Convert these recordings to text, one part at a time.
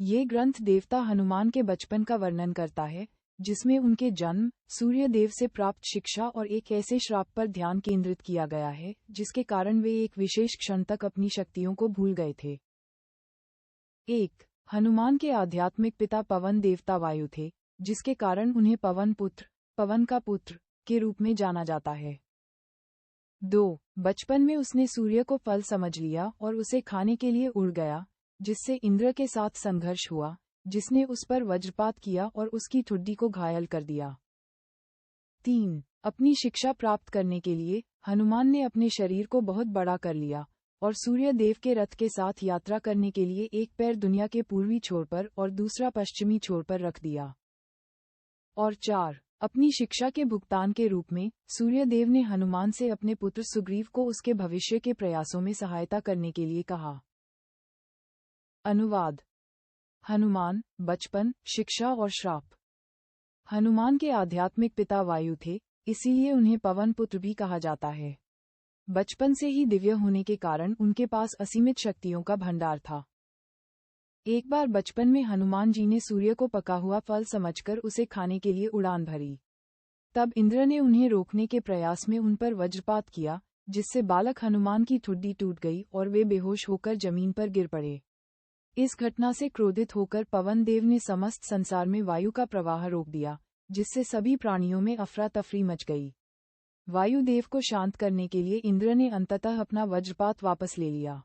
ये ग्रंथ देवता हनुमान के बचपन का वर्णन करता है, जिसमें उनके जन्म, सूर्य देव से प्राप्त शिक्षा और एक ऐसे श्राप पर ध्यान केंद्रित किया गया है, जिसके कारण वे एक विशेष क्षण तक अपनी शक्तियों को भूल गए थे। 1. हनुमान के आध्यात्मिक पिता पवन देवता वायु थे, जिसके कारण उन्हें पवन पुत्र, पवन का पुत्र के रूप में जाना जाता है। 2. बचपन में उसने सूर्य को फल समझ लिया और उसे खाने के लिए उड़ गया, जिससे इंद्र के साथ संघर्ष हुआ, जिसने उस पर वज्रपात किया और उसकी ठुड्डी को घायल कर दिया। 3. अपनी शिक्षा प्राप्त करने के लिए हनुमान ने अपने शरीर को बहुत बड़ा कर लिया और सूर्य देव के रथ के साथ यात्रा करने के लिए एक पैर दुनिया के पूर्वी छोर पर और दूसरा पश्चिमी छोर पर रख दिया। और 4. अपनी शिक्षा के भुगतान के रूप में सूर्य देव ने हनुमान से अपने पुत्र सुग्रीव को उसके भविष्य के प्रयासों में सहायता करने के लिए कहा। अनुवाद। हनुमान, बचपन, शिक्षा और श्राप। हनुमान के आध्यात्मिक पिता वायु थे, इसीलिए उन्हें पवन पुत्र भी कहा जाता है। बचपन से ही दिव्य होने के कारण उनके पास असीमित शक्तियों का भंडार था। एक बार बचपन में हनुमान जी ने सूर्य को पका हुआ फल समझकर उसे खाने के लिए उड़ान भरी। तब इंद्र ने उन्हें रोकने के प्रयास में उन पर वज्रपात किया, जिससे बालक हनुमान की ठुड्डी टूट गई और वे बेहोश होकर जमीन पर गिर पड़े। इस घटना से क्रोधित होकर पवन देव ने समस्त संसार में वायु का प्रवाह रोक दिया, जिससे सभी प्राणियों में अफरा तफरी मच गई। वायुदेव को शांत करने के लिए इंद्र ने अंततः अपना वज्रपात वापस ले लिया।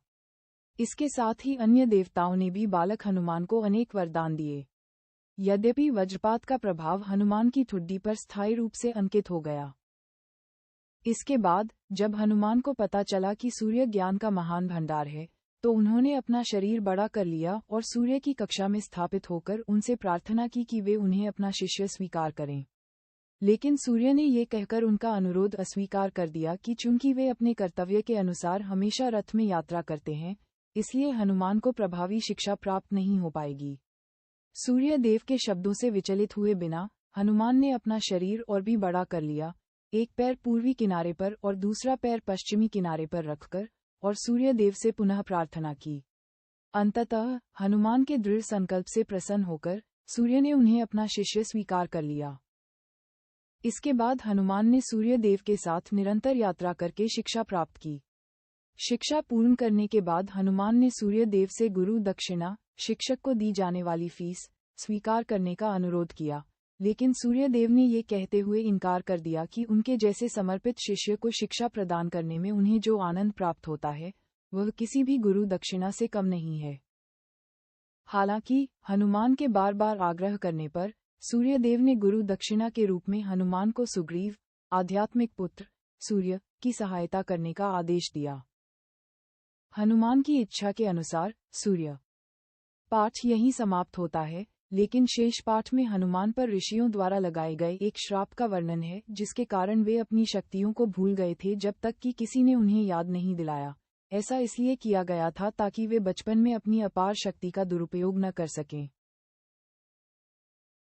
इसके साथ ही अन्य देवताओं ने भी बालक हनुमान को अनेक वरदान दिए। यद्यपि वज्रपात का प्रभाव हनुमान की ठुड्डी पर स्थायी रूप से अंकित हो गया। इसके बाद जब हनुमान को पता चला कि सूर्य ज्ञान का महान भंडार है, तो उन्होंने अपना शरीर बड़ा कर लिया और सूर्य की कक्षा में स्थापित होकर उनसे प्रार्थना की कि वे उन्हें अपना शिष्य स्वीकार करें। लेकिन सूर्य ने ये कहकर उनका अनुरोध अस्वीकार कर दिया कि चूंकि वे अपने कर्तव्य के अनुसार हमेशा रथ में यात्रा करते हैं, इसलिए हनुमान को प्रभावी शिक्षा प्राप्त नहीं हो पाएगी। सूर्य देव के शब्दों से विचलित हुए बिना हनुमान ने अपना शरीर और भी बड़ा कर लिया, एक पैर पूर्वी किनारे पर और दूसरा पैर पश्चिमी किनारे पर रखकर, और सूर्य देव से पुनः प्रार्थना की। अंततः हनुमान के दृढ़ संकल्प से प्रसन्न होकर सूर्य ने उन्हें अपना शिष्य स्वीकार कर लिया। इसके बाद हनुमान ने सूर्य देव के साथ निरंतर यात्रा करके शिक्षा प्राप्त की। शिक्षा पूर्ण करने के बाद हनुमान ने सूर्य देव से गुरु दक्षिणा, शिक्षक को दी जाने वाली फीस, स्वीकार करने का अनुरोध किया, लेकिन सूर्य देव ने ये कहते हुए इनकार कर दिया कि उनके जैसे समर्पित शिष्य को शिक्षा प्रदान करने में उन्हें जो आनंद प्राप्त होता है, वह किसी भी गुरु दक्षिणा से कम नहीं है। हालांकि हनुमान के बार बार आग्रह करने पर सूर्य देव ने गुरु दक्षिणा के रूप में हनुमान को सुग्रीव, आध्यात्मिक पुत्र, सूर्य, की सहायता करने का आदेश दिया। हनुमान की इच्छा के अनुसार सूर्य पाठ यहीं समाप्त होता है, लेकिन शेष पाठ में हनुमान पर ऋषियों द्वारा लगाए गए एक श्राप का वर्णन है, जिसके कारण वे अपनी शक्तियों को भूल गए थे जब तक कि किसी ने उन्हें याद नहीं दिलाया। ऐसा इसलिए किया गया था ताकि वे बचपन में अपनी अपार शक्ति का दुरुपयोग न कर सकें।